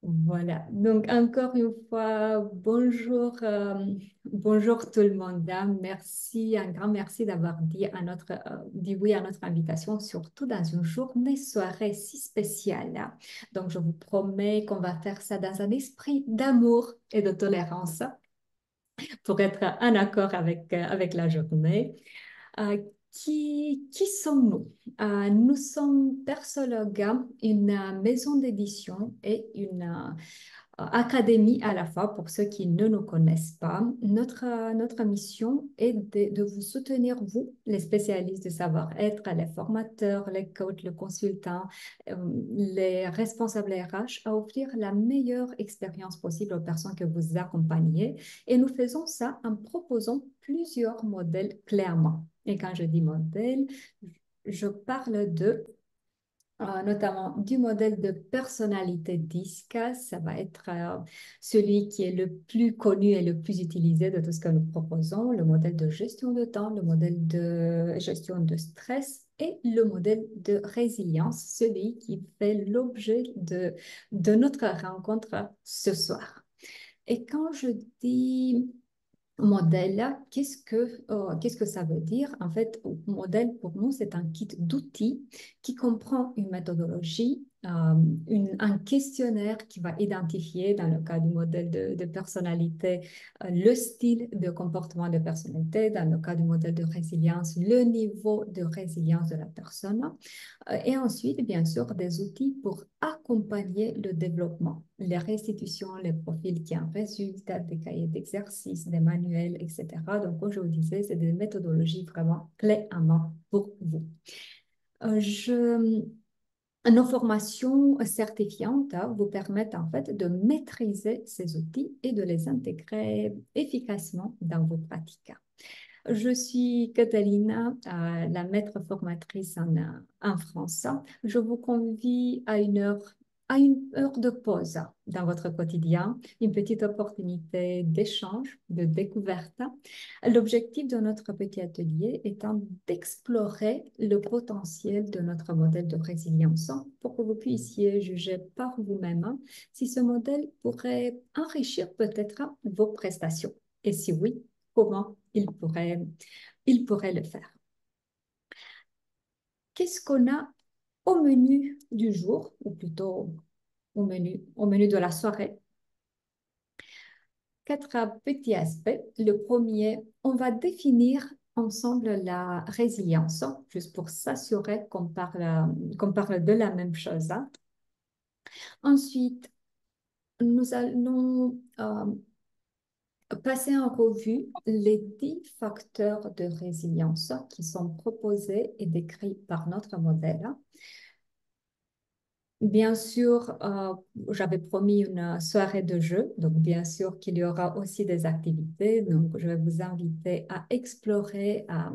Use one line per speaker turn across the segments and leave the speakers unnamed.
Voilà, donc encore une fois, bonjour, bonjour tout le monde, hein. Merci, un grand merci d'avoir dit oui à notre invitation, surtout dans une journée soirée si spéciale, hein. Donc je vous promets qu'on va faire ça dans un esprit d'amour et de tolérance pour être en accord avec la journée. Euh, qui sommes-nous? Nous sommes Persologa, une maison d'édition et une académie à la fois pour ceux qui ne nous connaissent pas. Notre mission est de vous soutenir, vous, les spécialistes du savoir-être, les formateurs, les coachs, les consultants, euh, les responsables RH, à offrir la meilleure expérience possible aux personnes que vous accompagnez. Et nous faisons ça en proposant plusieurs modèles clairement. Et quand je dis modèle, je parle notamment du modèle de personnalité DISC. Ça va être celui qui est le plus connu et le plus utilisé de tout ce que nous proposons, le modèle de gestion de temps, le modèle de gestion de stress et le modèle de résilience, celui qui fait l'objet de notre rencontre ce soir. Et quand je dis modèle, qu'est-ce que ça veut dire? En fait, modèle pour nous, c'est un kit d'outils qui comprend une méthodologie, un questionnaire qui va identifier, dans le cas du modèle de personnalité, le style de comportement de personnalité, dans le cas du modèle de résilience, le niveau de résilience de la personne. Et ensuite, bien sûr, des outils pour accompagner le développement, les restitutions, les profils qui en résultent, des cahiers d'exercices, des manuels, etc. Donc, comme je vous disais, c'est des méthodologies vraiment clés en main pour vous. Euh, je, Nos formations certifiantes vous permettent en fait de maîtriser ces outils et de les intégrer efficacement dans vos pratiques. Je suis Catalina, la maître formatrice en France. Je vous convie à une heure de pause dans votre quotidien, une petite opportunité d'échange, de découverte. L'objectif de notre petit atelier étant d'explorer le potentiel de notre modèle de résilience pour que vous puissiez juger par vous-même si ce modèle pourrait enrichir peut-être vos prestations. Et si oui, comment il pourrait le faire. Qu'est-ce qu'on a au menu du jour, ou plutôt au menu de la soirée? Quatre petits aspects. Le premier, on va définir ensemble la résilience, juste pour s'assurer qu'on parle de la même chose, hein. Ensuite, nous allons passer en revue les 10 facteurs de résilience qui sont proposés et décrits par notre modèle. Bien sûr, j'avais promis une soirée de jeu, donc bien sûr qu'il y aura aussi des activités. Donc, je vais vous inviter à explorer, à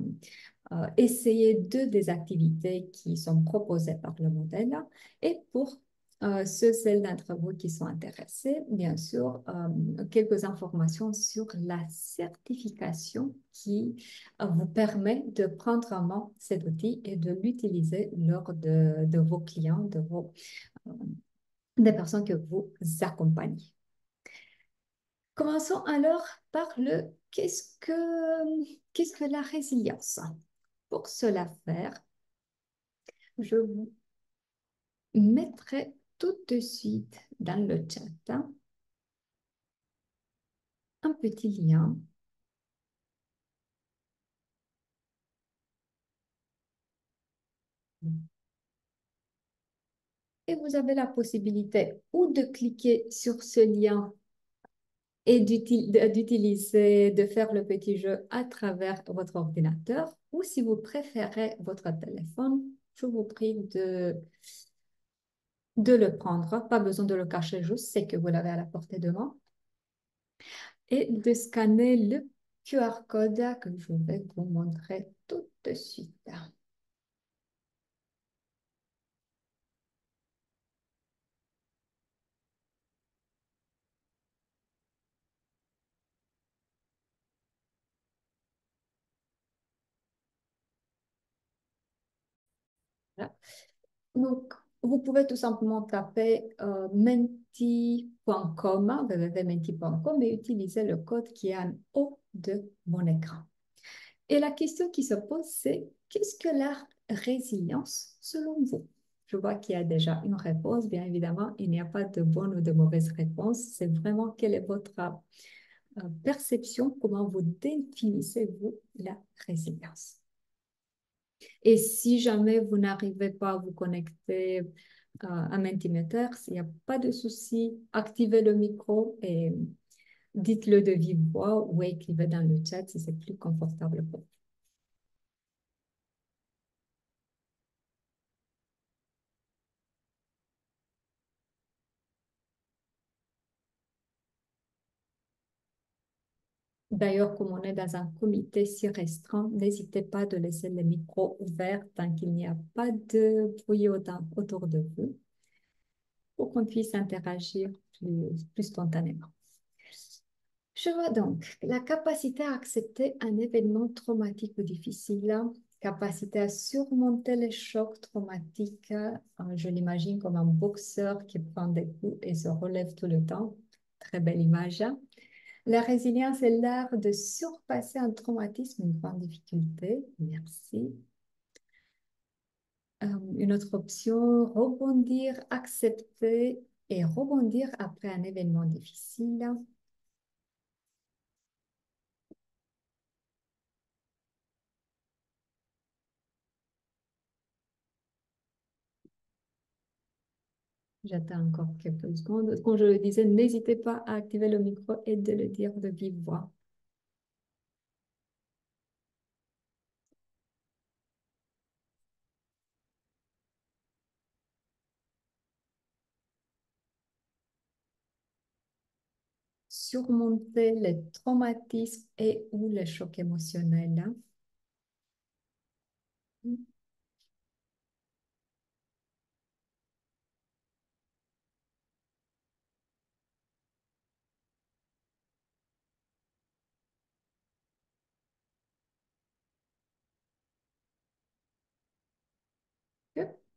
essayer deux des activités qui sont proposées par le modèle. Et pour celles d'entre vous qui sont intéressés, bien sûr, quelques informations sur la certification qui vous permet de prendre en main cet outil et de l'utiliser lors de vos clients, euh, des personnes que vous accompagnez. Commençons alors par qu'est-ce que la résilience? Pour cela faire, je vous mettrai tout de suite dans le chat, hein, un petit lien. Et vous avez la possibilité ou de cliquer sur ce lien et d'utiliser, de faire le petit jeu à travers votre ordinateur, ou si vous préférez votre téléphone, je vous prie de le prendre. Pas besoin de le cacher, je sais que vous l'avez à la portée de main. Et de scanner le QR code que je vais vous montrer tout de suite. Voilà. Donc, Vous pouvez tout simplement taper menti.com, www.menti.com et utiliser le code qui est en haut de mon écran. Et la question qui se pose, c'est qu'est-ce que la résilience selon vous? Je vois qu'il y a déjà une réponse. Bien évidemment, il n'y a pas de bonne ou de mauvaise réponse. C'est vraiment quelle est votre perception, comment vous définissez-vous la résilience. Et si jamais vous n'arrivez pas à vous connecter à Mentimeter, il n'y a pas de souci, activez le micro et dites-le de vive voix ou écrivez dans le chat si c'est plus confortable pour vous. D'ailleurs, comme on est dans un comité si restreint, n'hésitez pas de laisser le micro ouvert tant qu'il n'y a pas de bruit autour de vous pour qu'on puisse interagir plus spontanément. Je vois donc la capacité à accepter un événement traumatique ou difficile, capacité à surmonter les chocs traumatiques. Je l'imagine comme un boxeur qui prend des coups et se relève tout le temps. Très belle image. La résilience est l'art de surpasser un traumatisme, une grande difficulté. Merci. Une autre option, rebondir, accepter et rebondir après un événement difficile. J'attends encore quelques secondes. Comme je le disais, n'hésitez pas à activer le micro et de le dire de vive voix. Surmonter les traumatismes et ou les chocs émotionnels.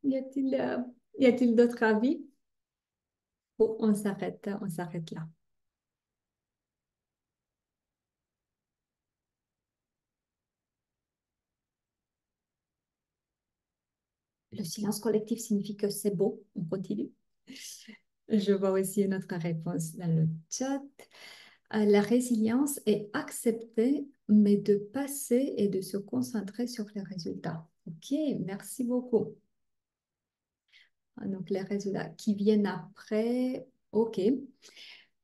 Y y a-t-il d'autres avis? Ou on s'arrête là. Le silence collectif signifie que c'est beau. On continue. Je vois aussi notre réponse dans le chat. La résilience est accepter, mais de passer et de se concentrer sur les résultats. OK, merci beaucoup. Donc, les résultats qui viennent après, OK.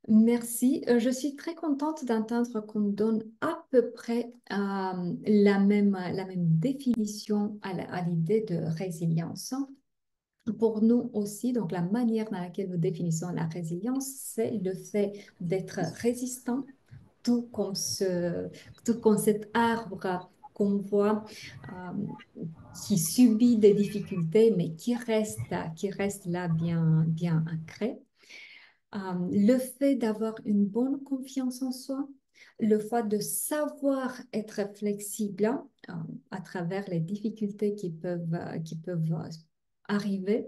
Merci. Je suis très contente d'entendre qu'on donne à peu près la même définition à l'idée de résilience. Pour nous aussi, donc la manière dans laquelle nous définissons la résilience, c'est le fait d'être résistant, tout comme, tout comme cet arbre qu'on voit qui subit des difficultés, mais qui reste là bien ancré. Le fait d'avoir une bonne confiance en soi, le fait de savoir être flexible à travers les difficultés qui peuvent arriver,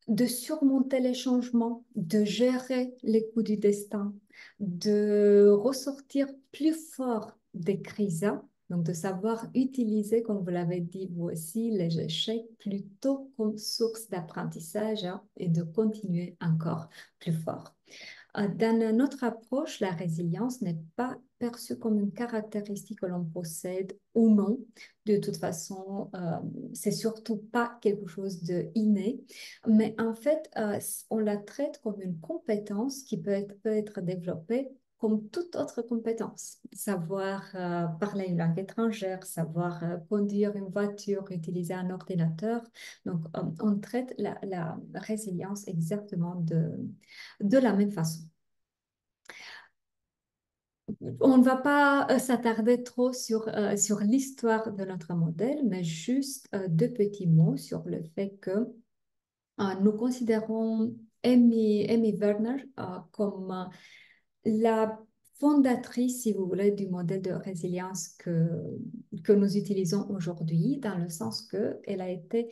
de surmonter les changements, de gérer les coups du destin, de ressortir plus fort des crises, donc de savoir utiliser, comme vous l'avez dit vous aussi, les échecs plutôt comme source d'apprentissage et de continuer encore plus fort. Dans notre approche, la résilience n'est pas perçue comme une caractéristique que l'on possède ou non. De toute façon, c'est surtout pas quelque chose de inné, mais en fait, on la traite comme une compétence qui peut être développée comme toute autre compétence. Savoir parler une langue étrangère, savoir conduire une voiture, utiliser un ordinateur. Donc, on traite la résilience exactement de la même façon. On ne va pas s'attarder trop sur l'histoire de notre modèle, mais juste deux petits mots sur le fait que nous considérons Amy Werner comme la fondatrice, si vous voulez, du modèle de résilience que nous utilisons aujourd'hui, dans le sens qu'elle a été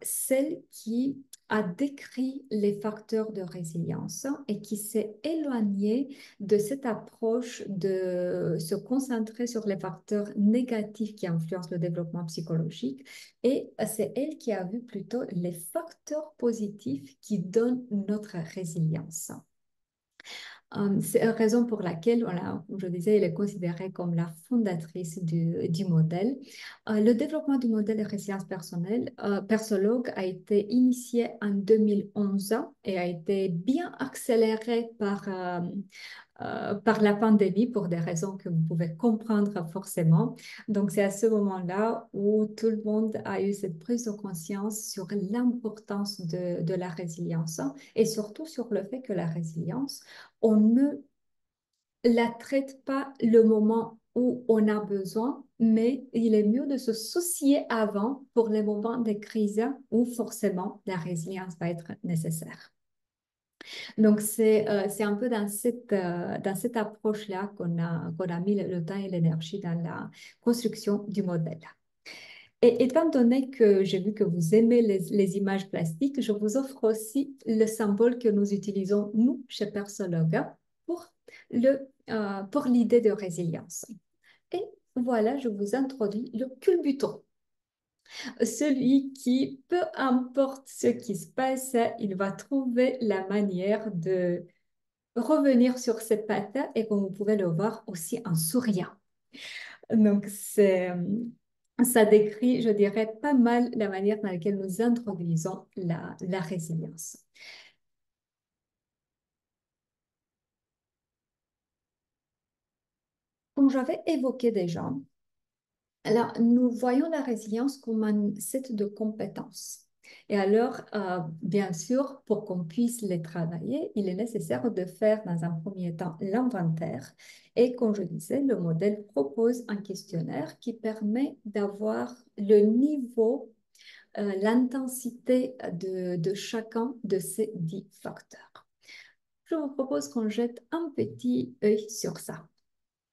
celle qui a décrit les facteurs de résilience et qui s'est éloignée de cette approche de se concentrer sur les facteurs négatifs qui influencent le développement psychologique. Et c'est elle qui a vu plutôt les facteurs positifs qui donnent notre résilience. C'est une raison pour laquelle, voilà, comme je disais, elle est considérée comme la fondatrice du modèle. Le développement du modèle de résilience personnelle, Persologue, a été initié en 2011 et a été bien accéléré par la pandémie pour des raisons que vous pouvez comprendre forcément. Donc, c'est à ce moment-là où tout le monde a eu cette prise de conscience sur l'importance de la résilience et surtout sur le fait que la résilience, on ne la traite pas le moment où on a besoin, mais il est mieux de se soucier avant pour les moments de crise où forcément la résilience va être nécessaire. Donc, c'est un peu dans cette approche-là qu'on a mis le temps et l'énergie dans la construction du modèle. Et étant donné que j'ai vu que vous aimez les images plastiques, je vous offre aussi le symbole que nous utilisons, nous, chez Persologue, pour pour l'idée de résilience. Et voilà, je vous introduis le culbuton. Celui qui, peu importe ce qui se passe, il va trouver la manière de revenir sur ses pattes et comme vous pouvez le voir aussi en souriant. Donc, ça décrit, je dirais, pas mal la manière dans laquelle nous introduisons la résilience. Comme j'avais évoqué déjà, alors, nous voyons la résilience comme un set de compétences. Et alors, bien sûr, pour qu'on puisse les travailler, il est nécessaire de faire dans un premier temps l'inventaire. Et comme je disais, le modèle propose un questionnaire qui permet d'avoir le niveau, l'intensité de chacun de ces 10 facteurs. Je vous propose qu'on jette un petit œil sur ça.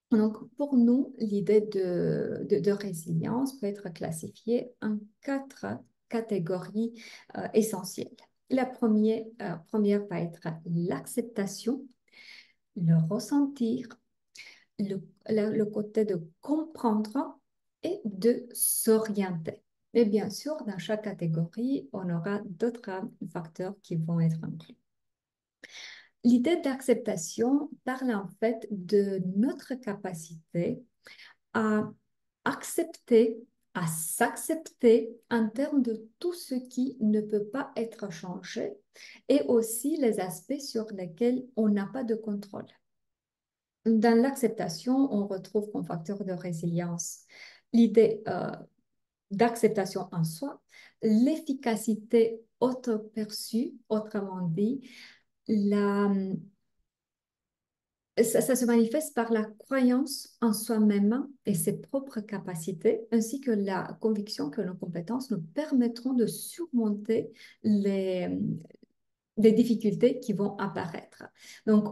Donc, pour nous, l'idée de résilience peut être classifiée en 4 catégories essentielles. La première va être l'acceptation, le ressentir, le côté de comprendre et de s'orienter. Et bien sûr, dans chaque catégorie, on aura d'autres facteurs qui vont être inclus. L'idée d'acceptation parle en fait de notre capacité à accepter, à s'accepter en termes de tout ce qui ne peut pas être changé et aussi les aspects sur lesquels on n'a pas de contrôle. Dans l'acceptation, on retrouve comme facteur de résilience l'idée d'acceptation en soi, l'efficacité auto-perçue, autrement dit, la, ça se manifeste par la croyance en soi-même et ses propres capacités, ainsi que la conviction que nos compétences nous permettront de surmonter les difficultés qui vont apparaître. Donc,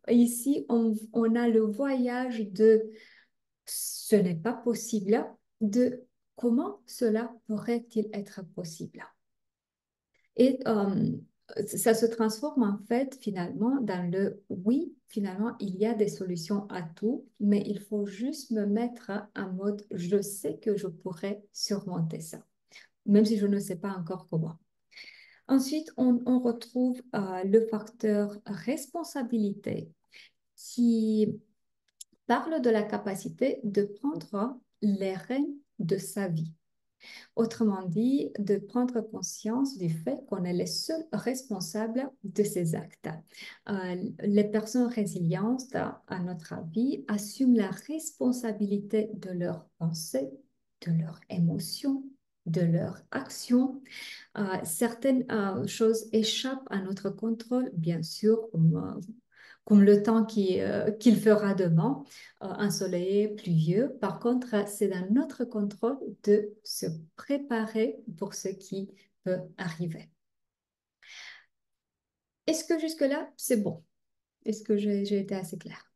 ici, on a le voyage de ce n'est pas possible, de comment cela pourrait-il être possible. Et ça se transforme en fait finalement dans le oui, finalement, il y a des solutions à tout, mais il faut juste me mettre en mode je sais que je pourrais surmonter ça, même si je ne sais pas encore comment. Ensuite, on retrouve le facteur responsabilité qui parle de la capacité de prendre les rênes de sa vie. Autrement dit, de prendre conscience du fait qu'on est les seuls responsables de ces actes. Les personnes résilientes, à notre avis, assument la responsabilité de leurs pensées, de leurs émotions, de leurs actions. Certaines choses échappent à notre contrôle, bien sûr, comme le temps qu'il fera demain, ensoleillé, pluvieux. Par contre, c'est dans notre contrôle de se préparer pour ce qui peut arriver. Est-ce que jusque-là, c'est bon? Est-ce que j'ai été assez claire?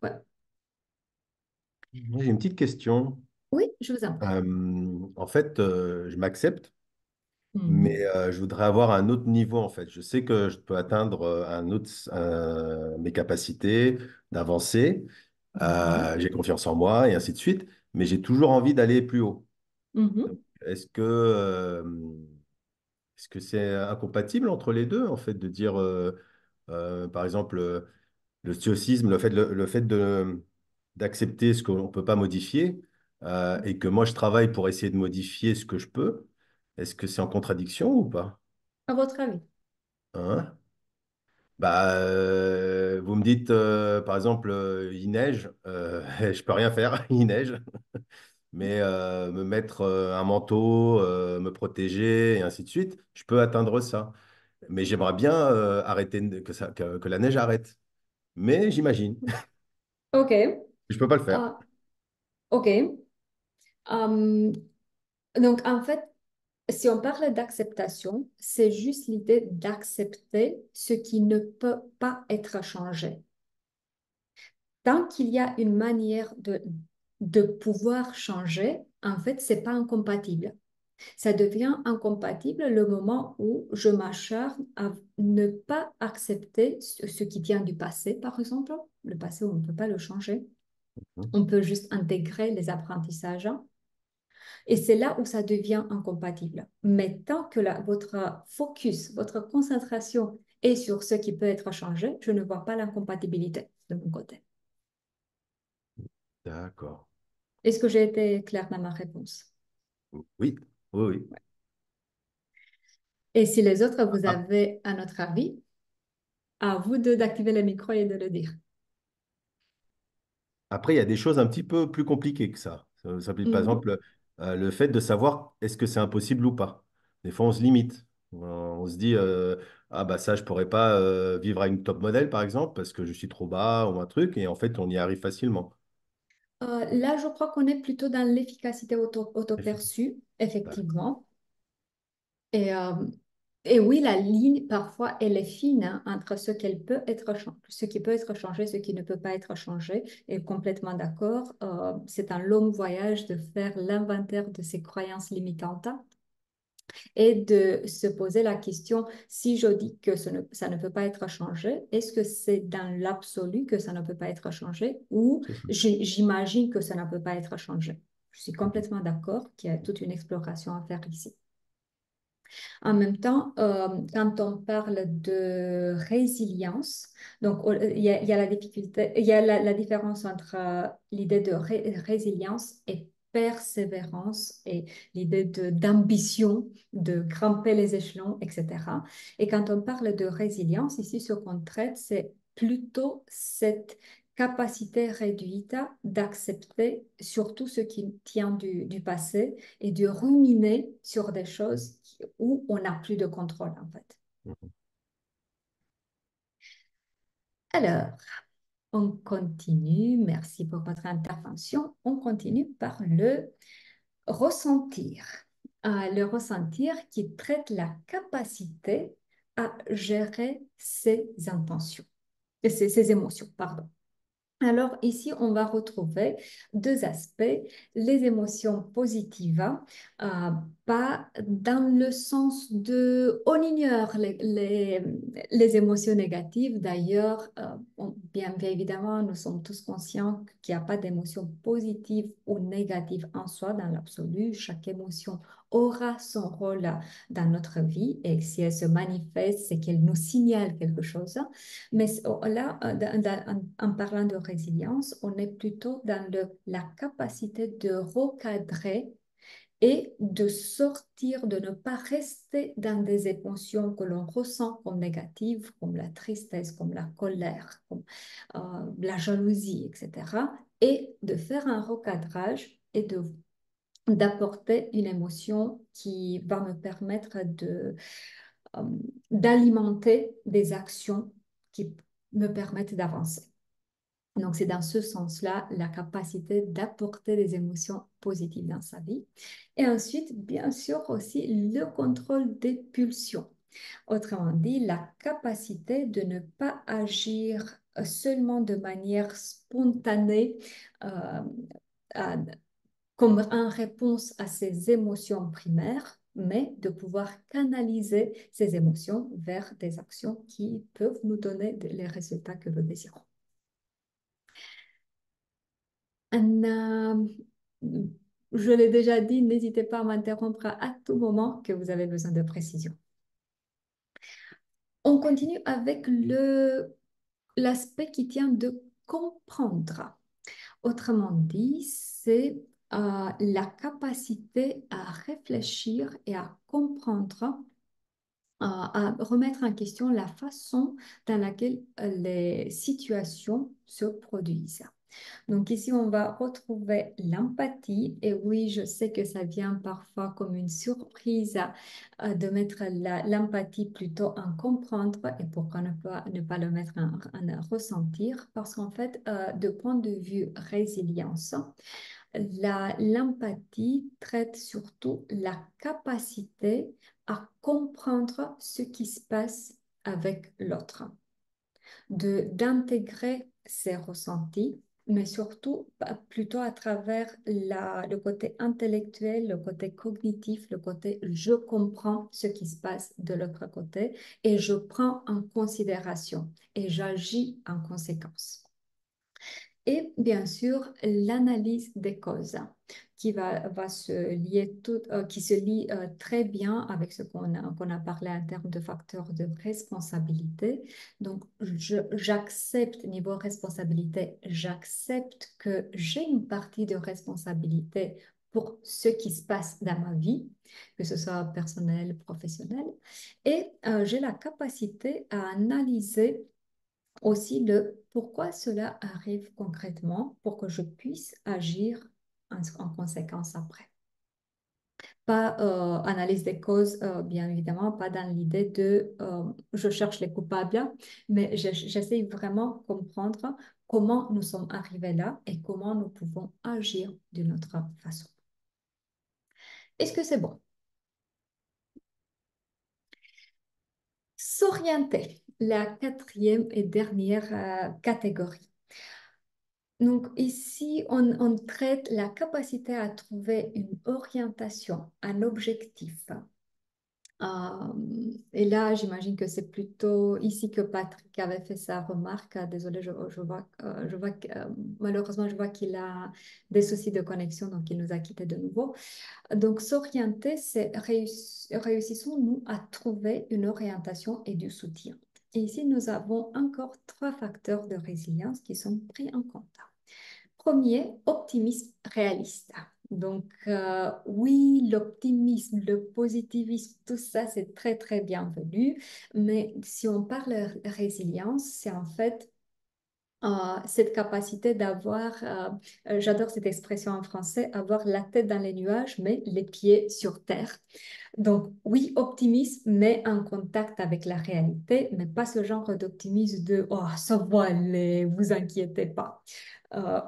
Ouais.
Moi, j'ai une petite question.
Oui, je vous en prie.
En fait, je m'accepte, mais
Mhm.
je voudrais avoir un autre niveau, en fait. Je sais que je peux atteindre mes capacités d'avancer.
Mhm.
J'ai confiance en moi et ainsi de suite, mais j'ai toujours envie d'aller plus haut. Donc,
Mhm.
est-ce que c'est incompatible entre les deux, en fait, de dire, par exemple, le stoïcisme, le fait d'accepter ce qu'on ne peut pas modifier, et que moi, je travaille pour essayer de modifier ce que je peux, est-ce que c'est en contradiction ou pas?
À votre avis?
Hein. Bah, vous me dites, par exemple, il neige, je peux rien faire, il neige, mais me mettre un manteau, me protéger et ainsi de suite, je peux atteindre ça. Mais j'aimerais bien arrêter que la neige arrête. Mais j'imagine,
Ok.
je peux pas le faire.
Ah, ok. Euh, donc, en fait, si on parle d'acceptation, c'est juste l'idée d'accepter ce qui ne peut pas être changé. Tant qu'il y a une manière de pouvoir changer, en fait, c'est pas incompatible. Ça devient incompatible le moment où je m'acharne à ne pas accepter ce qui vient du passé, par exemple. Le passé, on ne peut pas le changer. On peut juste intégrer les apprentissages. Et c'est là où ça devient incompatible. Mais tant que votre focus, votre concentration est sur ce qui peut être changé, je ne vois pas l'incompatibilité de mon côté.
D'accord.
Est-ce que j'ai été claire dans ma réponse?
Oui, oui, oui.
Et si les autres, vous
Ah,
avez un autre avis, à vous deux d'activer le micro et de le dire.
après, il y a des choses un petit peu plus compliquées que ça. Par
Mhm.
exemple, le fait de savoir est-ce que c'est impossible ou pas. Des fois, on se limite. On se dit, ah bah ça, je pourrais pas vivre à une top modèle, par exemple, parce que je suis trop bas ou un truc, et en fait, on y arrive facilement.
Là, je crois qu'on est plutôt dans l'efficacité
Efficace.
auto-perçue,
D'accord.
effectivement. Et, euh, et oui, la ligne, parfois, elle est fine hein, entre ce qui peut être changé, ce qui ne peut pas être changé. Et complètement d'accord. C'est un long voyage de faire l'inventaire de ses croyances limitantes et de se poser la question, si je dis que ça ne peut pas être changé, est-ce que c'est dans l'absolu que ça ne peut pas être changé ou
C'est ça.
j'imagine que ça ne peut pas être changé? Je suis
Mhm.
complètement d'accord qu'il y a toute une exploration à faire ici. En même temps, quand on parle de résilience, donc il y a la difficulté, il y a la différence entre l'idée de résilience et persévérance et l'idée d'ambition, de grimper les échelons, etc. Et quand on parle de résilience, ici, ce qu'on traite, c'est plutôt cette capacité réduite d'accepter surtout ce qui tient du passé et de ruminer sur des choses où on n'a plus de contrôle en fait.
Mhm.
Alors, on continue. Merci pour votre intervention. On continue par le ressentir. Le ressentir qui traite la capacité à gérer ses intentions, ses émotions, pardon. Alors ici, on va retrouver deux aspects, les émotions positives, euh, pas dans le sens de on ignore les émotions négatives. D'ailleurs, bien évidemment, nous sommes tous conscients qu'il n'y a pas d'émotion positive ou négative en soi dans l'absolu. Chaque émotion aura son rôle dans notre vie et si elle se manifeste, c'est qu'elle nous signale quelque chose. Mais là, en parlant de résilience, on est plutôt dans la capacité de recadrer et de sortir, de ne pas rester dans des émotions que l'on ressent comme négatives, comme la tristesse, comme la colère, comme la jalousie, etc. Et de faire un recadrage et d'apporter une émotion qui va me permettre euh, d'alimenter des actions qui me permettent d'avancer. Donc, c'est dans ce sens-là la capacité d'apporter des émotions positives dans sa vie. Et ensuite, bien sûr, aussi le contrôle des pulsions. Autrement dit, la capacité de ne pas agir seulement de manière spontanée, euh, à- comme en réponse à ses émotions primaires, mais de pouvoir canaliser ces émotions vers des actions qui peuvent nous donner les résultats que nous désirons. Un, je l'ai déjà dit, n'hésitez pas à m'interrompre à tout moment que vous avez besoin de précision. On continue avec l'aspect qui tient de comprendre. Autrement dit, c'est la capacité à réfléchir et à comprendre, à remettre en question la façon dans laquelle les situations se produisent. Donc ici, on va retrouver l'empathie. Et oui, je sais que ça vient parfois comme une surprise de mettre l'empathie plutôt en comprendre et pourquoi ne pas le mettre en ressentir. Parce qu'en fait, de point de vue résilience, l'empathie traite surtout la capacité à comprendre ce qui se passe avec l'autre, d'intégrer ses ressentis, mais surtout plutôt à travers le côté intellectuel, le côté cognitif, le côté je comprends ce qui se passe de l'autre côté et je prends en considération et j'agis en conséquence. Et bien sûr, l'analyse des causes va se lier qui se lie très bien avec ce qu'on a parlé en termes de facteurs de responsabilité. Donc, j'accepte, niveau responsabilité, j'accepte que j'ai une partie de responsabilité pour ce qui se passe dans ma vie, que ce soit personnel, professionnel, et j'ai la capacité à analyser aussi le pourquoi cela arrive concrètement pour que je puisse agir en conséquence après. Pas analyse des causes, bien évidemment, pas dans l'idée de je cherche les coupables, mais j'essaie vraiment de comprendre comment nous sommes arrivés là et comment nous pouvons agir d'une autre façon. Est-ce que c'est bon? S'orienter, la quatrième et dernière catégorie. Donc ici, on traite la capacité à trouver une orientation, un objectif. Et là, j'imagine que c'est plutôt ici que Patrick avait fait sa remarque. Désolée, je vois que, malheureusement, je vois qu'il a des soucis de connexion, donc il nous a quittés de nouveau. Donc s'orienter, c'est réussissons-nous à trouver une orientation et du soutien. Et ici, nous avons encore trois facteurs de résilience qui sont pris en compte. Premier, optimisme réaliste. Donc, oui, l'optimisme, le positivisme, tout ça, c'est très, très bienvenu. Mais si on parle résilience, c'est en fait cette capacité d'avoir, j'adore cette expression en français, avoir la tête dans les nuages, mais les pieds sur terre. Donc, oui, optimisme, mais en contact avec la réalité, mais pas ce genre d'optimisme de oh, ça va aller, vous inquiétez pas.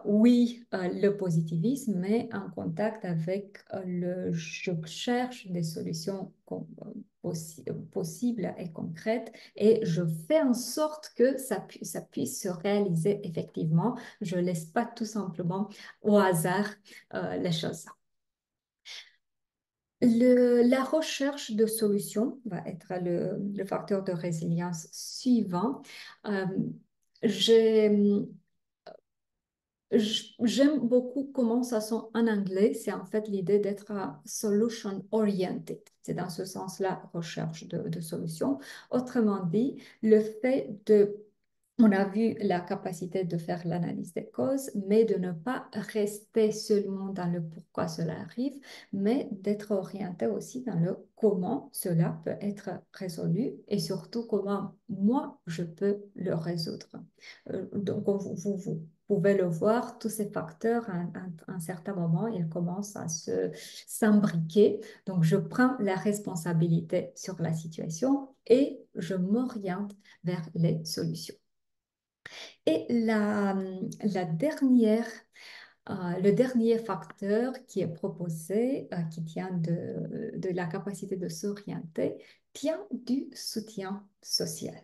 Oui, le positivisme, mais en contact avec je cherche des solutions possibles et concrètes et je fais en sorte que ça puisse se réaliser effectivement. Je ne laisse pas tout simplement au hasard les choses. La recherche de solutions va être le facteur de résilience suivant. Euh, j'ai- J'aime beaucoup comment ça sonne en anglais. C'est en fait l'idée d'être solution oriented. C'est dans ce sens-là, recherche de solutions. Autrement dit, le fait de on a vu la capacité de faire l'analyse des causes, mais de ne pas rester seulement dans le pourquoi cela arrive, mais d'être orienté aussi dans le comment cela peut être résolu et surtout comment moi je peux le résoudre. Donc, vous pouvez le voir, tous ces facteurs, à un certain moment, ils commencent à s'imbriquer. Donc, je prends la responsabilité sur la situation et je m'oriente vers les solutions. Et le dernier facteur qui est proposé, qui tient de la capacité de s'orienter, tient du soutien social.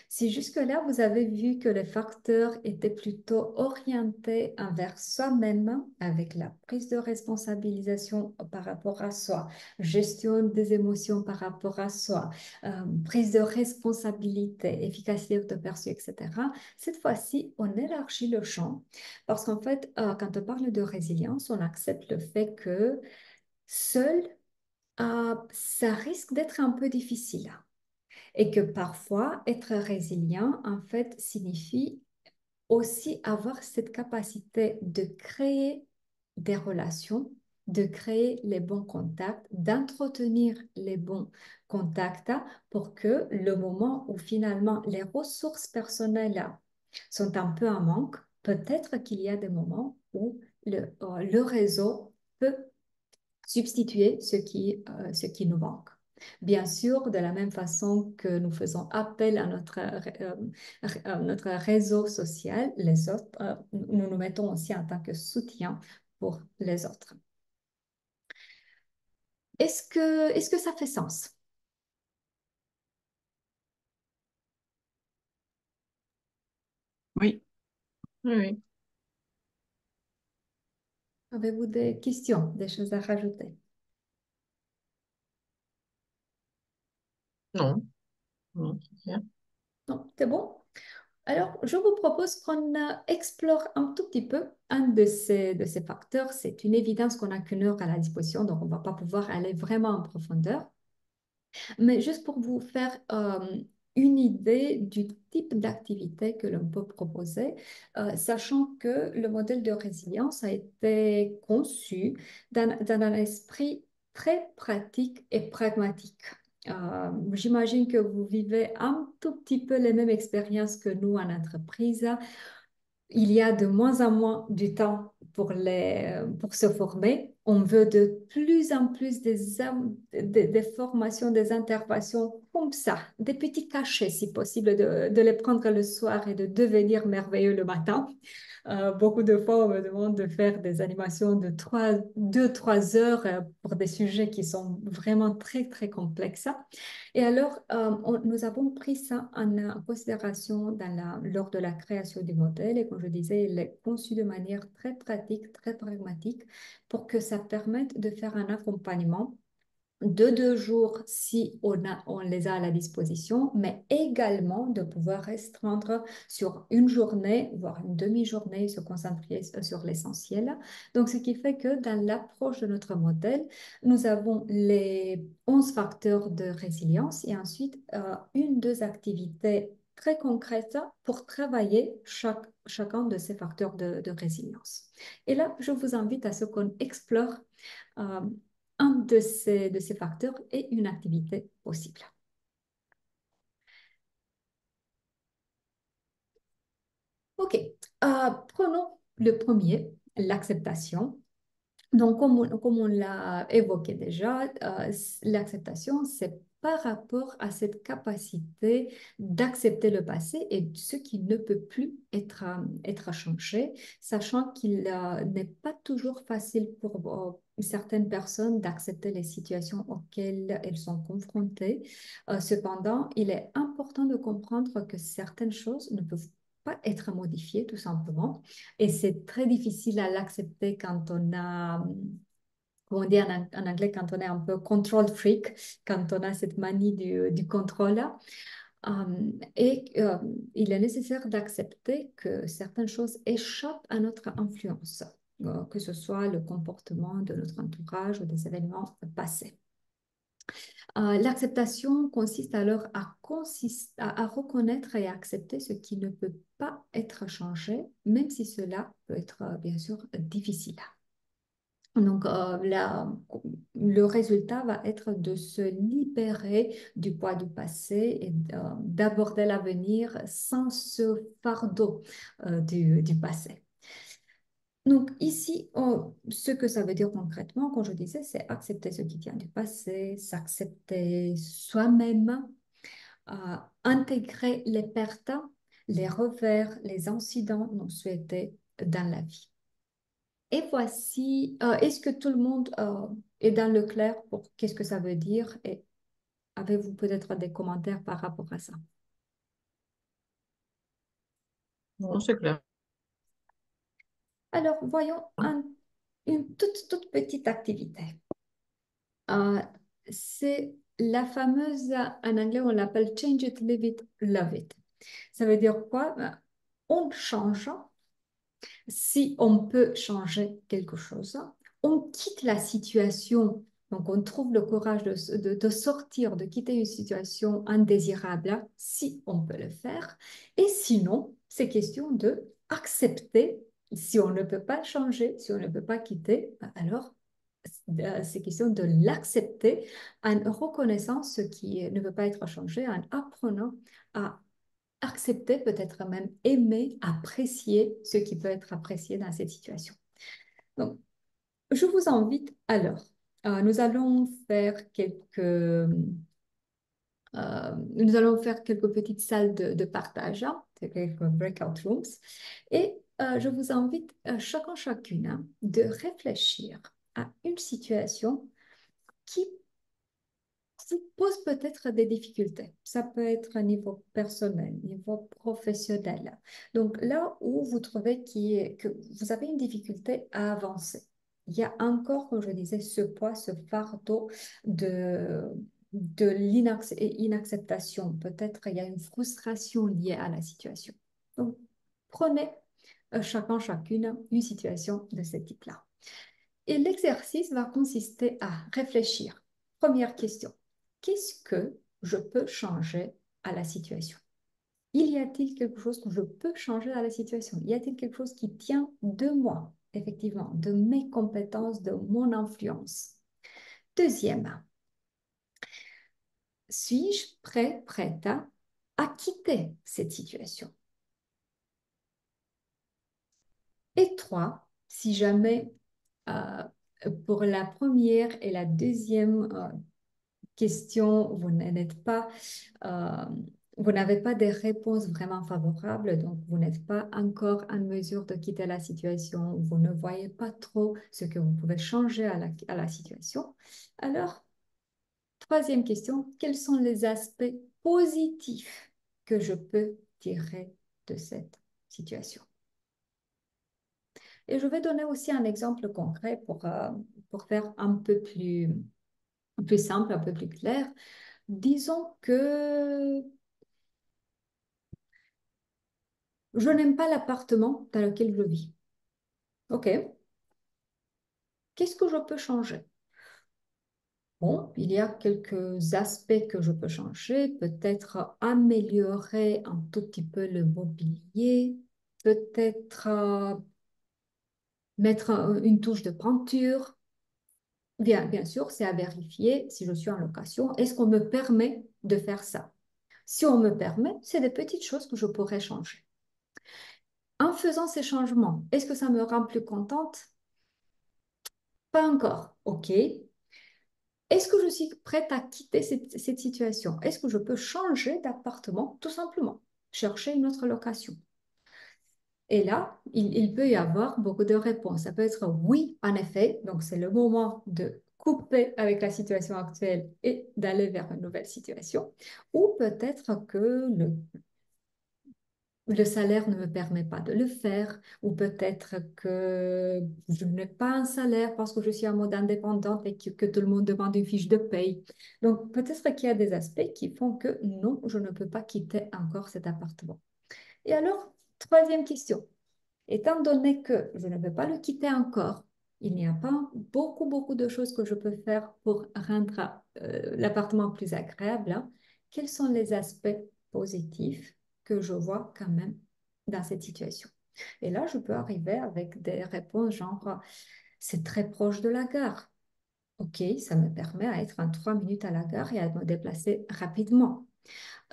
Si jusque-là, vous avez vu que les facteurs étaient plutôt orientés envers soi-même, avec la prise de responsabilisation par rapport à soi, gestion des émotions par rapport à soi, prise de responsabilité, efficacité autoperçue, etc., cette fois-ci, on élargit le champ parce qu'en fait, quand on parle de résilience, on accepte le fait que seul, ça risque d'être un peu difficile et que parfois, être résilient, en fait, signifie aussi avoir cette capacité de créer des relations, de créer les bons contacts, d'entretenir les bons contacts pour que le moment où finalement les ressources personnelles sont un peu en manque, peut-être qu'il y a des moments où le réseau peut substituer ce qui nous manque. Bien sûr, de la même façon que nous faisons appel à notre réseau social, les autres, nous nous mettons aussi en tant que soutien pour les autres. Est-ce que ça fait sens?
Oui, oui, oui.
Avez-vous des questions, des choses à rajouter?
Non, non, c'est clair.
Non, c'est bon? Alors, je vous propose qu'on explore un tout petit peu un de ces facteurs. C'est une évidence qu'on n'a qu'une heure à la disposition, donc on ne va pas pouvoir aller vraiment en profondeur. Mais juste pour vous faire une idée du type d'activité que l'on peut proposer, sachant que le modèle de résilience a été conçu dans un esprit très pratique et pragmatique. J'imagine que vous vivez un tout petit peu les mêmes expériences que nous en entreprise. Il y a de moins en moins du temps pour se former. On veut de plus en plus des formations, des interventions comme ça, des petits cachets si possible, de les prendre le soir et de devenir merveilleux le matin. Beaucoup de fois, on me demande de faire des animations de 2, 3 heures pour des sujets qui sont vraiment très, très complexes. Et alors, nous avons pris ça en considération lors de la création du modèle. Et comme je disais, il est conçu de manière très pratique, très pragmatique, pour que ça permette de faire un accompagnement de 2 jours si on les a à la disposition, mais également de pouvoir restreindre sur une journée, voire une demi-journée, se concentrer sur l'essentiel. Donc, ce qui fait que dans l'approche de notre modèle, nous avons les 11 facteurs de résilience et ensuite 1, 2 activités très concrètes pour travailler chacun de ces facteurs de résilience. Et là, je vous invite à ce qu'on explore euh, un de ces facteurs est une activité possible. OK. Prenons le premier, l'acceptation. Donc, comme on l'a évoqué déjà, l'acceptation, c'est par rapport à cette capacité d'accepter le passé et ce qui ne peut plus être changé, sachant qu'il n'est pas toujours facile pour certaines personnes d'accepter les situations auxquelles elles sont confrontées. Cependant, il est important de comprendre que certaines choses ne peuvent pas être modifiées, tout simplement. Et c'est très difficile à l'accepter quand on a, comme on dit en anglais, quand on est un peu control freak, quand on a cette manie du contrôle. Et il est nécessaire d'accepter que certaines choses échappent à notre influence, que ce soit le comportement de notre entourage ou des événements passés. L'acceptation consiste alors à reconnaître et accepter ce qui ne peut pas être changé, même si cela peut être bien sûr difficile. Donc, le résultat va être de se libérer du poids du passé et d'aborder l'avenir sans ce fardeau du passé. Donc ici, ce que ça veut dire concrètement, quand je disais, c'est accepter ce qui vient du passé, s'accepter soi-même, intégrer les pertes, les revers, les incidents non souhaités dans la vie. Et voici, est-ce que tout le monde est dans le clair pour qu'est-ce que ça veut dire et Avez-vous peut-être des commentaires par rapport à ça?
Non, c'est clair.
Alors, voyons une toute petite activité. Euh, c'est la fameuse, en anglais, on l'appelle change it, live it, love it. Ça veut dire quoi? On change si on peut changer quelque chose. On quitte la situation, donc on trouve le courage de sortir, de quitter une situation indésirable si on peut le faire. Et sinon, c'est question de accepter. Si on ne peut pas changer, si on ne peut pas quitter, alors c'est question de l'accepter en reconnaissant ce qui ne peut pas être changé, en apprenant à accepter, peut-être même aimer, apprécier ce qui peut être apprécié dans cette situation. Donc, je vous invite alors, nous allons faire quelques petites salles de partage, hein, quelques breakout rooms, et je vous invite chacune de réfléchir à une situation qui vous pose peut-être des difficultés. Ça peut être à niveau personnel, niveau professionnel. Donc là où vous trouvez que vous avez une difficulté à avancer, il y a encore, comme je disais, ce poids, ce fardeau de l'inacceptation. Peut-être il y a une frustration liée à la situation. Donc, prenez chacune une situation de ce type-là. Et l'exercice va consister à réfléchir. Première question, qu'est-ce que je peux changer à la situation? Y a-t-il quelque chose que je peux changer à la situation? Y a-t-il quelque chose qui tient de moi, effectivement, de mes compétences, de mon influence? Deuxième, suis-je prête à quitter cette situation? Et trois, si jamais pour la première et la deuxième question, euh, vous n'avez pas des réponses vraiment favorables, donc vous n'êtes pas encore en mesure de quitter la situation, vous ne voyez pas trop ce que vous pouvez changer à la situation. Alors, troisième question, quels sont les aspects positifs que je peux tirer de cette situation? Et je vais donner aussi un exemple concret pour faire un peu plus simple, un peu plus clair. Disons que je n'aime pas l'appartement dans lequel je vis. OK. Qu'est-ce que je peux changer? Bon, il y a quelques aspects que je peux changer. Peut-être améliorer un tout petit peu le mobilier. Peut-être mettre une touche de peinture. Bien sûr, c'est à vérifier si je suis en location. Est-ce qu'on me permet de faire ça? Si on me permet, c'est des petites choses que je pourrais changer. En faisant ces changements, est-ce que ça me rend plus contente? Pas encore. OK. Est-ce que je suis prête à quitter cette situation? Est-ce que je peux changer d'appartement tout simplement? Chercher une autre location. Et là, il peut y avoir beaucoup de réponses. Ça peut être oui, en effet. Donc, c'est le moment de couper avec la situation actuelle et d'aller vers une nouvelle situation. Ou peut-être que le salaire ne me permet pas de le faire, ou peut-être que je n'ai pas un salaire parce que je suis en mode indépendante et que tout le monde demande une fiche de paye. Donc, peut-être qu'il y a des aspects qui font que non, je ne peux pas quitter encore cet appartement. Et alors, troisième question. Étant donné que je ne peux pas le quitter encore, il n'y a pas beaucoup de choses que je peux faire pour rendre l'appartement plus agréable, hein. Quels sont les aspects positifs que je vois quand même dans cette situation? Et là, je peux arriver avec des réponses genre, c'est très proche de la gare. OK, ça me permet à être en 3 minutes à la gare et à me déplacer rapidement.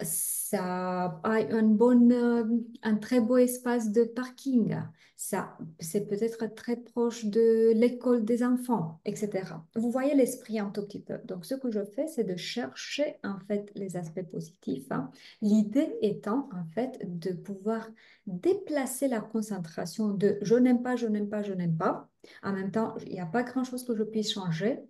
Ça a un très beau espace de parking. Ça, c'est peut-être très proche de l'école des enfants, etc. Vous voyez l'esprit un tout petit peu. Donc, ce que je fais, c'est de chercher en fait les aspects positifs, hein. L'idée étant en fait de pouvoir déplacer la concentration de je n'aime pas, je n'aime pas, je n'aime pas. En même temps, il n'y a pas grand-chose que je puisse changer,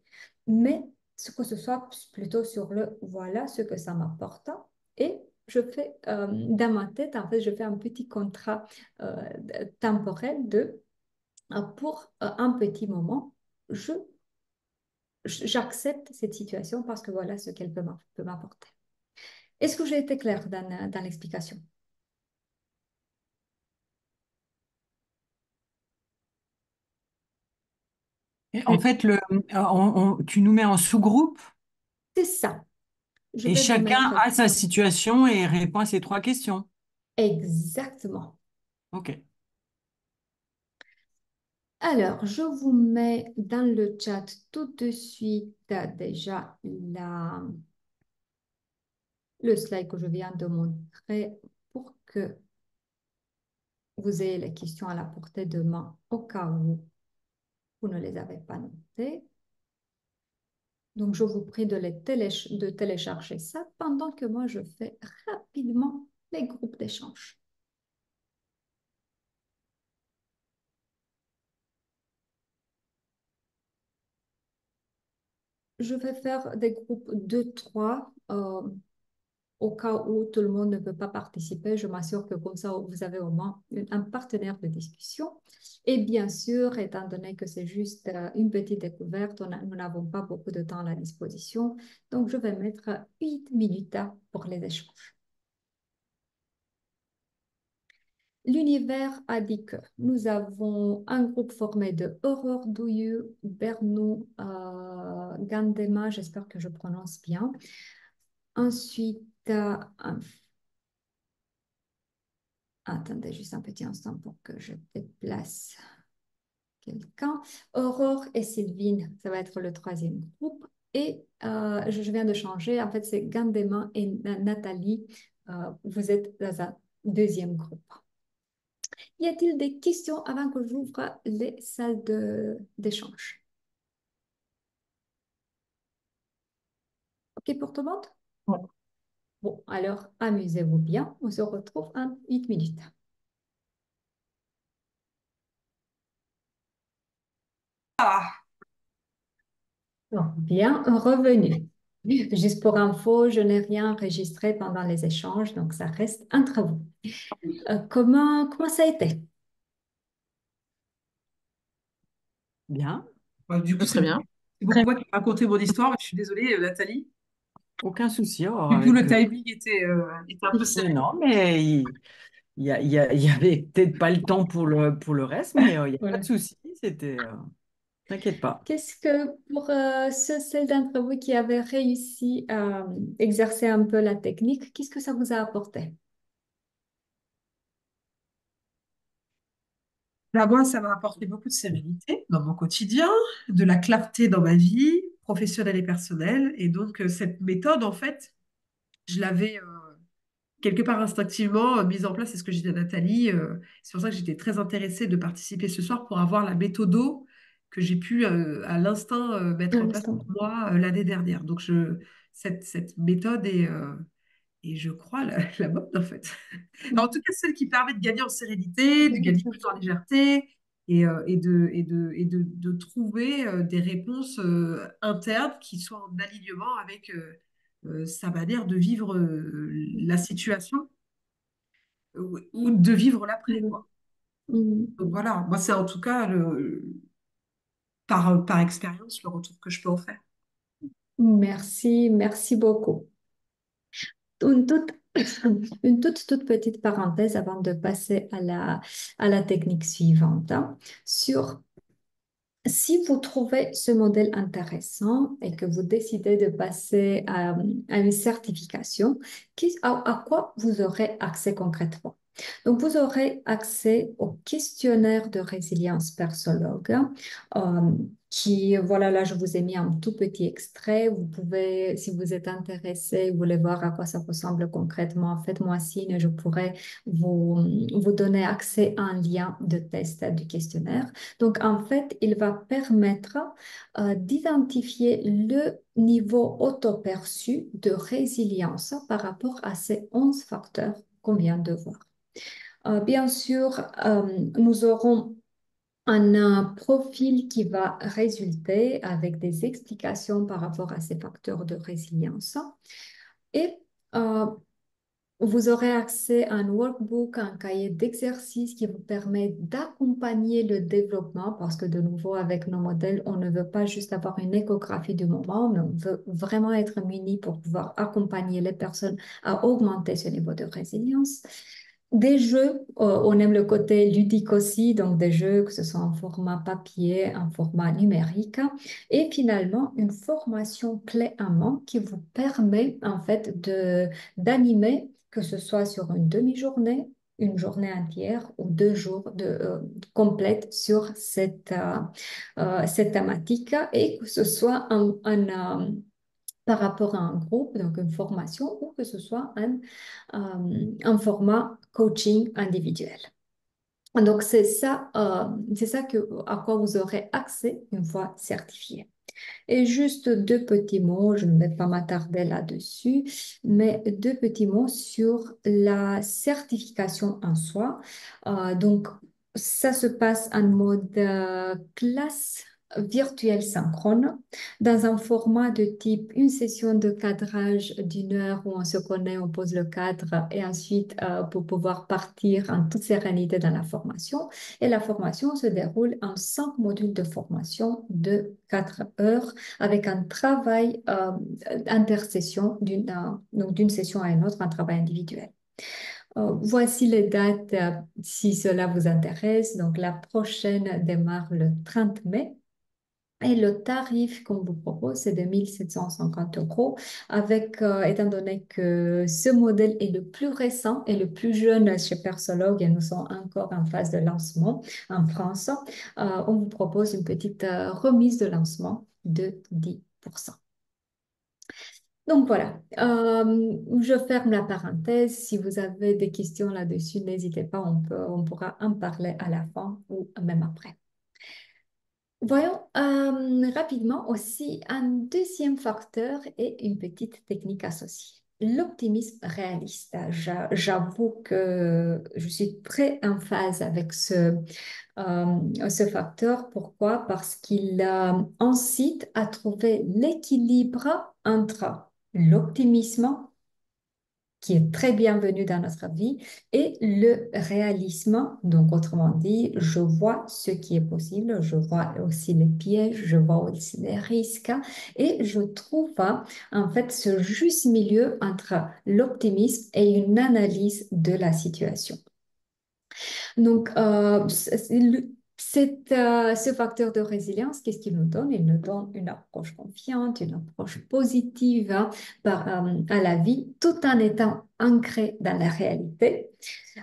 mais que ce soit plutôt sur le voilà ce que ça m'apporte. Et je fais, dans ma tête, en fait, je fais un petit contrat temporel pour un petit moment, je, j'accepte cette situation parce que voilà ce qu'elle peut m'apporter. Est-ce que j'ai été claire dans l'explication?
Et en fait, tu nous mets en sous-groupe
C'est ça. Je
et
vais vous
chacun
mettre
a sa situation et répond à ces trois questions.
exactement.
OK.
Alors, je vous mets dans le chat tout de suite déjà le slide que je viens de montrer pour que vous ayez les questions à la portée de main au cas où vous ne les avez pas notées. Donc, je vous prie de télécharger ça pendant que moi, je fais rapidement les groupes d'échange. Je vais faire des groupes de 3 au cas où tout le monde ne peut pas participer. Je m'assure que comme ça, vous avez au moins un partenaire de discussion. Et bien sûr, étant donné que c'est juste une petite découverte, nous n'avons pas beaucoup de temps à la disposition. Donc, je vais mettre 8 minutes pour les échanges. L'univers a dit que nous avons un groupe formé de Aurore Douillet, Bernou, Gandema, j'espère que je prononce bien. Ensuite, attendez juste un petit instant pour que je déplace quelqu'un. Aurore et Sylvine, ça va être le troisième groupe. Et je viens de changer, en fait, c'est Gandema et Nathalie. Vous êtes dans un deuxième groupe. Y a-t-il des questions avant que j'ouvre les salles d'échange? OK pour tout le monde?
Ouais.
Bon, alors amusez-vous bien. On se retrouve en 8 minutes. Bon, bien revenu. Juste pour info, je n'ai rien enregistré pendant les échanges, donc ça reste entre vous. Comment ça a été?
Bien.
Du coup,
Très bien.
c'est beaucoup moi qui ai raconté mon histoire. Mais je suis désolée, Nathalie.
Aucun souci. Alors,
Du coup,
avec,
le timing était un peu
mais
serré.
non, mais il y avait peut-être pas le temps pour le reste, mais il n'y a pas de
Voilà.
souci. C'était, t'inquiète pas.
Qu'est-ce que pour celles d'entre vous qui avaient réussi à exercer un peu la technique, qu'est-ce que ça vous a apporté?
Là, moi, ça m'a apporté beaucoup de sérénité dans mon quotidien, de la clarté dans ma vie professionnelle et personnelle. Et donc, cette méthode, en fait, je l'avais quelque part instinctivement mise en place. C'est ce que j'ai dit à Nathalie. C'est pour ça que j'étais très intéressée de participer ce soir pour avoir la méthodo que j'ai pu à l'instinct
À
mettre en place
l'instant.
pour moi l'année dernière. Donc, cette méthode est, et je crois, la bonne, en fait. En tout cas, celle qui permet de gagner en sérénité, de gagner plus en légèreté et de trouver des réponses internes qui soient en alignement avec sa manière de vivre la situation ou de vivre l'après, quoi. Donc voilà, moi, c'est en tout cas, par expérience, le retour que je peux en faire.
Merci, merci beaucoup. Une toute, toute petite parenthèse avant de passer à la technique suivante, hein. Si vous trouvez ce modèle intéressant et que vous décidez de passer à une certification, à quoi vous aurez accès concrètement? Donc, vous aurez accès au questionnaire de résilience Persologue, euh, qui, voilà, là, je vous ai mis un tout petit extrait. Vous pouvez, si vous êtes intéressé, vous voulez voir à quoi ça ressemble concrètement, faites-moi signe, je pourrais vous donner accès à un lien de test du questionnaire. Donc, en fait, il va permettre d'identifier le niveau auto-perçu de résilience par rapport à ces 11 facteurs qu'on vient de voir. Bien sûr, nous aurons un profil qui va résulter avec des explications par rapport à ces facteurs de résilience. Et euh, vous aurez accès à un workbook, un cahier d'exercices qui vous permet d'accompagner le développement parce que de nouveau, avec nos modèles, on ne veut pas juste avoir une échographie du moment, mais on veut vraiment être muni pour pouvoir accompagner les personnes à augmenter ce niveau de résilience. Des jeux, on aime le côté ludique aussi, donc des jeux que ce soit en format papier, en format numérique, et finalement une formation clé en main qui vous permet en fait d'animer, que ce soit sur une demi-journée, une journée entière ou 2 jours complètes sur cette thématique et que ce soit par rapport à un groupe, donc une formation, ou que ce soit un format coaching individuel. Donc, c'est ça à quoi vous aurez accès une fois certifié. Et juste 2 petits mots, je ne vais pas m'attarder là-dessus, mais 2 petits mots sur la certification en soi. Donc, ça se passe en mode classe virtuelle synchrone, dans un format de type une session de cadrage d'1 heure où on se connaît, on pose le cadre et ensuite pour pouvoir partir en toute sérénité dans la formation. Et la formation se déroule en 5 modules de formation de 4 heures avec un travail intersession donc d'une session à une autre, un travail individuel. Voici les dates si cela vous intéresse. Donc la prochaine démarre le 30 mai. Et le tarif qu'on vous propose, c'est de 1 750 euros, étant donné que ce modèle est le plus récent et le plus jeune chez Persologue et nous sommes encore en phase de lancement en France, on vous propose une petite remise de lancement de 10%. Donc voilà, je ferme la parenthèse. Si vous avez des questions là-dessus, n'hésitez pas, on pourra en parler à la fin ou même après. Voyons rapidement aussi un deuxième facteur et une petite technique associée. L'optimisme réaliste. J'avoue que je suis très en phase avec ce facteur. Pourquoi? Parce qu'il incite à trouver l'équilibre entre l'optimisme qui est très bienvenu dans notre vie, et le réalisme. Donc, autrement dit, je vois ce qui est possible, je vois aussi les pièges, je vois aussi les risques, et je trouve en fait ce juste milieu entre l'optimisme et une analyse de la situation. Donc, ce facteur de résilience, qu'est-ce qu'il nous donne? Il nous donne une approche confiante, une approche positive à la vie, tout en étant ancré dans la réalité.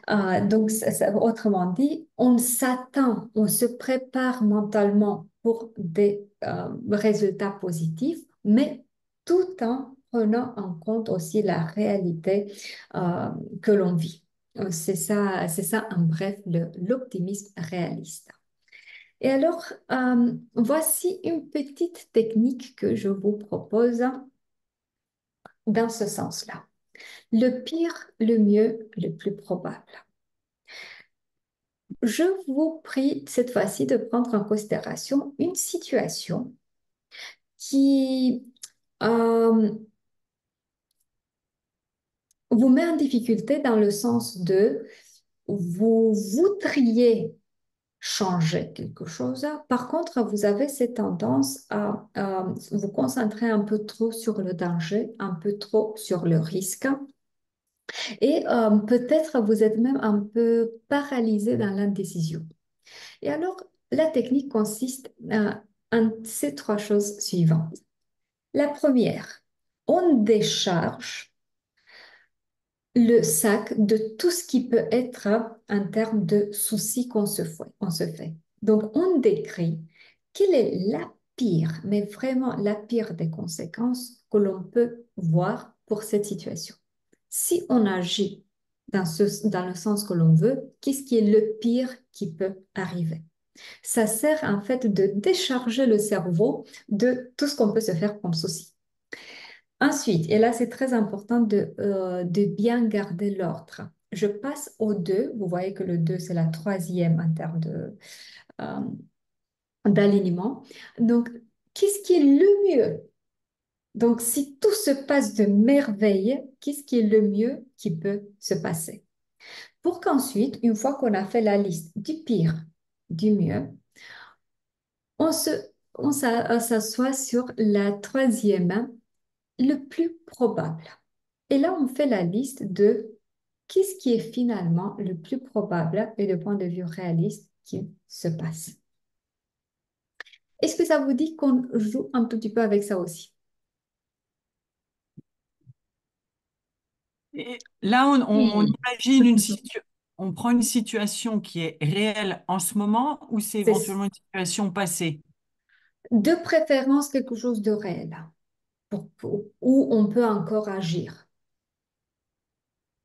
Donc, autrement dit, on s'attend, on se prépare mentalement pour des résultats positifs, mais tout en prenant en compte aussi la réalité que l'on vit. C'est ça en bref l'optimisme réaliste. Et alors, voici une petite technique que je vous propose dans ce sens-là. Le pire, le mieux, le plus probable. Je vous prie cette fois-ci de prendre en considération une situation qui vous met en difficulté dans le sens de vous voudriez changer quelque chose. Par contre, vous avez cette tendance à vous concentrer un peu trop sur le danger, un peu trop sur le risque. Et peut-être vous êtes même un peu paralysé dans l'indécision. Et alors, la technique consiste en ces 3 choses suivantes. La première, on décharge le sac de tout ce qui peut être en termes de soucis qu'on se fait. Donc, on décrit quelle est la pire, mais vraiment la pire des conséquences que l'on peut voir pour cette situation. Si on agit dans le sens que l'on veut, qu'est-ce qui est le pire qui peut arriver? Ça sert en fait de décharger le cerveau de tout ce qu'on peut se faire comme souci. Ensuite, et là c'est très important de bien garder l'ordre. je passe au 2. Vous voyez que le 2, c'est la troisième en termes euh, d'alignement. Donc, qu'est-ce qui est le mieux? Donc, si tout se passe de merveille, qu'est-ce qui est le mieux qui peut se passer? Pour qu'ensuite, une fois qu'on a fait la liste du pire, du mieux, on se, on s'assoit sur la troisième, le plus probable. Et là, on fait la liste de qu'est-ce qui est finalement le plus probable et de point de vue réaliste qui se passe. Est-ce que ça vous dit qu'on joue un tout petit peu avec ça aussi?
Et là, on
Oui.
imagine on prend une situation qui est réelle en ce moment ou c'est
C'est
éventuellement une situation passée?
de préférence quelque chose de réel où on peut encore agir.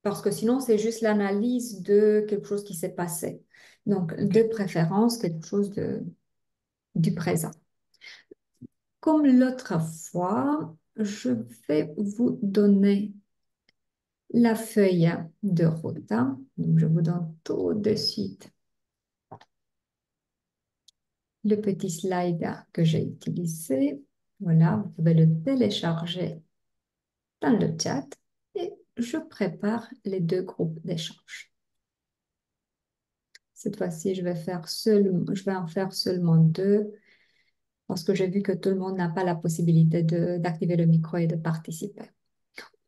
Parce que sinon, c'est juste l'analyse de quelque chose qui s'est passé. Donc, de préférence, quelque chose du présent. Comme l'autre fois, je vais vous donner la feuille de route, hein. Donc, je vous donne tout de suite le petit slide que j'ai utilisé. Voilà, vous pouvez le télécharger dans le chat et je prépare les deux groupes d'échange. Cette fois-ci, je vais en faire seulement deux parce que j'ai vu que tout le monde n'a pas la possibilité d'activer le micro et de participer.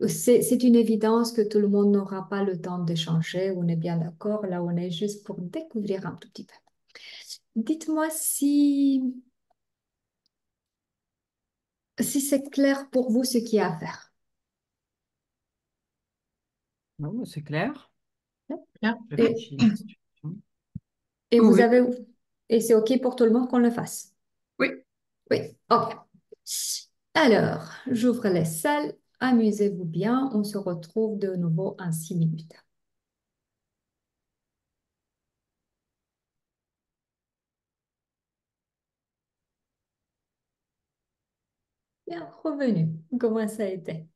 C'est une évidence que tout le monde n'aura pas le temps d'échanger. On est bien d'accord. Là, on est juste pour découvrir un tout petit peu. Dites-moi si c'est clair pour vous ce qu'il y a à faire.
Non, c'est clair.
Bien.
Je
Et,
réfléchis à la situation.
et
Oui,
vous
oui.
avez, et c'est OK pour tout le monde qu'on le fasse?
Oui.
Oui, OK. Alors, j'ouvre les salles. Amusez-vous bien. On se retrouve de nouveau en 6 minutes. Bien, revenu. Comment ça a été?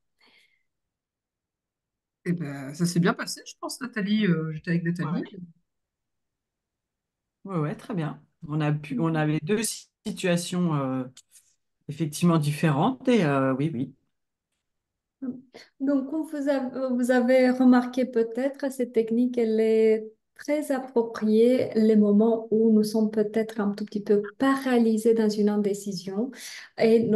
Eh ben, ça s'est bien passé, je pense, Nathalie. J'étais avec Nathalie.
Ouais, ouais, très bien. On avait deux situations effectivement différentes et oui, oui.
Donc, comme vous avez remarqué peut-être, cette technique, elle est très appropriée les moments où nous sommes peut-être un tout petit peu paralysés dans une indécision et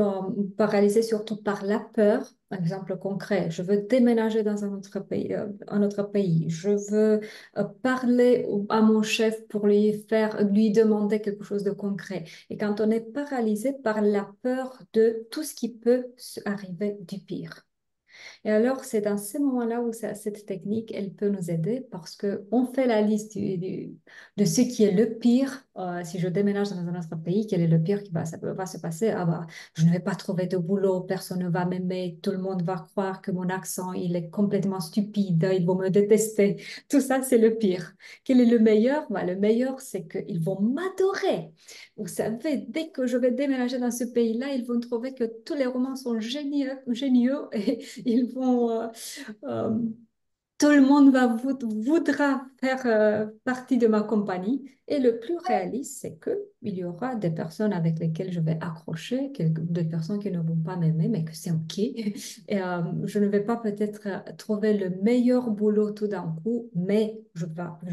paralysés surtout par la peur. Un exemple concret, je veux déménager dans un autre pays. Je veux parler à mon chef pour lui demander quelque chose de concret. Et quand on est paralysé par la peur de tout ce qui peut arriver du pire. Et alors, c'est dans ces moments-là où cette technique, elle peut nous aider parce qu'on fait la liste de ce qui est le pire. Si je déménage dans un autre pays, quel est le pire va se passer? Ah bah, je ne vais pas trouver de boulot, personne ne va m'aimer, tout le monde va croire que mon accent, il est complètement stupide, ils vont me détester. Tout ça, c'est le pire. Quel est le meilleur? Bah, le meilleur, c'est qu'ils vont m'adorer. Vous savez, dès que je vais déménager dans ce pays-là, ils vont trouver que tous les romans sont géniaux et ils vont, euh, tout le monde voudra faire partie de ma compagnie. Et le plus réaliste, c'est qu'il y aura des personnes avec lesquelles je vais accrocher, des personnes qui ne vont pas m'aimer, mais que c'est OK. Et, je ne vais pas peut-être trouver le meilleur boulot tout d'un coup, mais je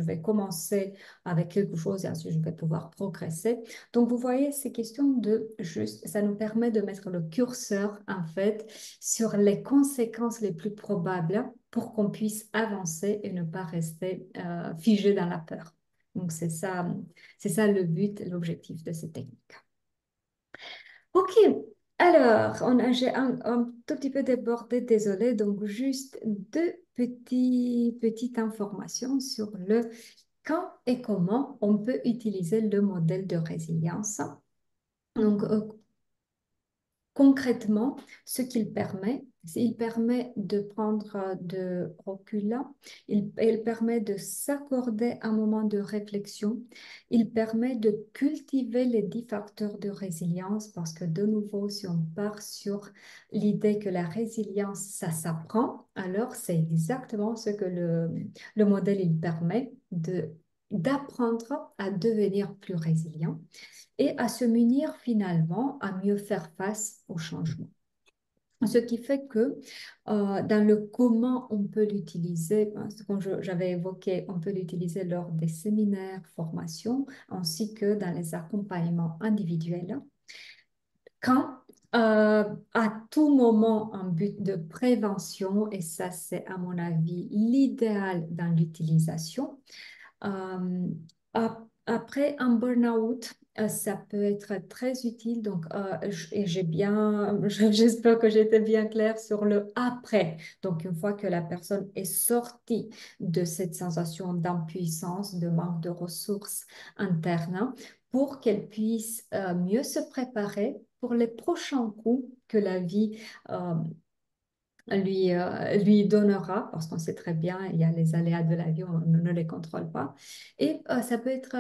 vais commencer avec quelque chose et ensuite je vais pouvoir progresser. Donc, vous voyez, ces questions de juste, ça nous permet de mettre le curseur, en fait, sur les conséquences les plus probables pour qu'on puisse avancer et ne pas rester figé dans la peur. Donc, c'est ça le but, l'objectif de cette technique. OK, alors, j'ai un tout petit peu débordé, désolé, donc juste deux petites informations sur le quand et comment on peut utiliser le modèle de résilience. Donc, concrètement, ce qu'il permet, il permet de prendre de recul, il permet de s'accorder un moment de réflexion, il permet de cultiver les 10 facteurs de résilience parce que de nouveau, si on part sur l'idée que la résilience, ça s'apprend, alors c'est exactement ce que le modèle il permet d'apprendre à devenir plus résilient et à se munir finalement à mieux faire face au changement. Ce qui fait que dans le comment on peut l'utiliser, comme j'avais évoqué, on peut l'utiliser lors des séminaires, formations, ainsi que dans les accompagnements individuels. Quand à tout moment un but de prévention, et ça c'est à mon avis l'idéal dans l'utilisation, euh, après un burn-out, ça peut être très utile. Donc, et j'espère que j'étais bien claire sur le après. Donc, une fois que la personne est sortie de cette sensation d'impuissance, de manque de ressources internes, pour qu'elle puisse mieux se préparer pour les prochains coups que la vie euh, lui donnera, parce qu'on sait très bien, il y a les aléas de la vie, on ne les contrôle pas. Et ça peut être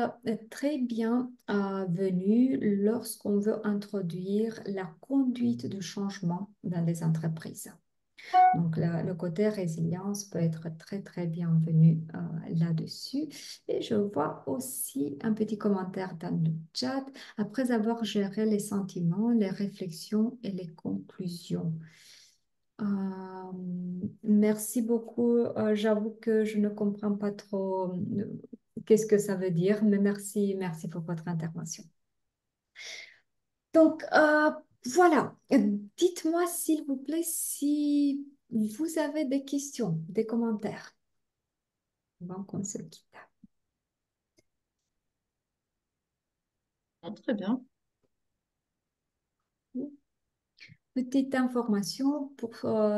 très bien venu lorsqu'on veut introduire la conduite du changement dans les entreprises. Donc, le côté résilience peut être très, très bienvenu là-dessus. Et je vois aussi un petit commentaire dans le chat, après avoir géré les sentiments, les réflexions et les conclusions. Merci beaucoup. J'avoue que je ne comprends pas trop qu'est-ce que ça veut dire, mais merci pour votre intervention. Donc, voilà. Dites-moi, s'il vous plaît, si vous avez des questions, des commentaires avant qu'on se quitte.
Très bien.
Petite information pour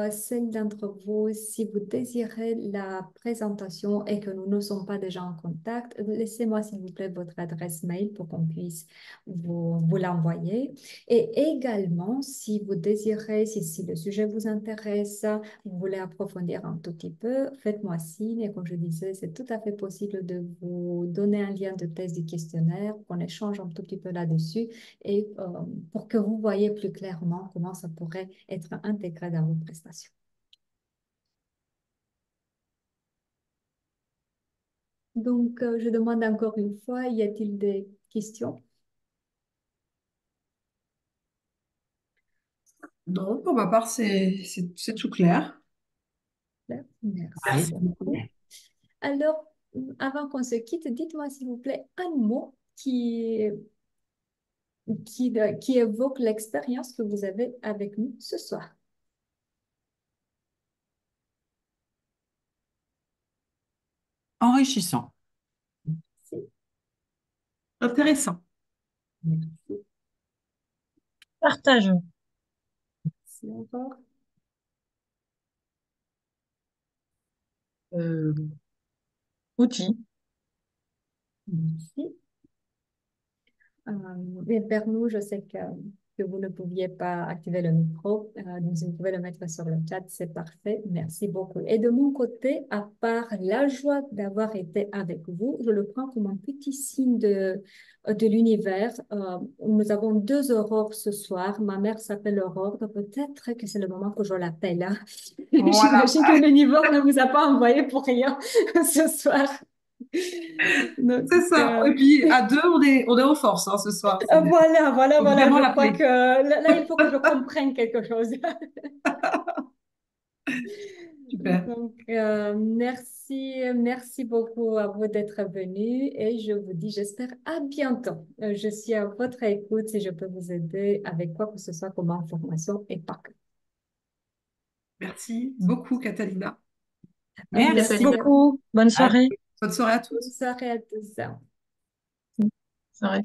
celles d'entre vous, si vous désirez la présentation et que nous ne sommes pas déjà en contact, laissez-moi s'il vous plaît votre adresse mail pour qu'on puisse vous l'envoyer. Et également, si vous désirez, si le sujet vous intéresse, vous voulez approfondir un tout petit peu, faites-moi signe. Et comme je disais, c'est tout à fait possible de vous donner un lien de test du questionnaire, qu'on échange un tout petit peu là-dessus et pour que vous voyez plus clairement comment ça pourrait être intégré dans vos prestations. Donc, je demande encore une fois, y a-t-il des questions?
Non, pour ma part, c'est tout clair.
Merci beaucoup. Alors, avant qu'on se quitte, dites-moi s'il vous plaît un mot qui évoque l'expérience que vous avez avec nous ce soir.
Enrichissant.
Merci.
Intéressant.
Merci.
Partageons.
Merci encore.
Euh, Outil.
Merci. Et vers nous, je sais que vous ne pouviez pas activer le micro, donc vous pouvez le mettre sur le chat, c'est parfait. Merci beaucoup. Et de mon côté, à part la joie d'avoir été avec vous, je le prends comme un petit signe de l'univers. Nous avons 2 aurores ce soir. Ma mère s'appelle Aurore, donc peut-être que c'est le moment que je l'appelle, hein.
Voilà.
J'imagine que l'univers ne vous a pas envoyé pour rien ce soir. Donc,
C'est ça. Et puis, à deux, on est en force hein, ce soir. Faut
Voilà.
vraiment
Je crois
l'appeler.
que là, il faut que je comprenne quelque chose.
Super.
Donc, merci beaucoup à vous d'être venus et je vous dis, j'espère à bientôt. Je suis à votre écoute si je peux vous aider avec quoi que ce soit comme information et pas que.
Merci beaucoup, Catalina.
Merci,
Merci
Merci.
Catalina. Beaucoup. Bonne
À
soirée.
Bonne soirée à
Bonne
tous.
soirée à tous.
Soirée.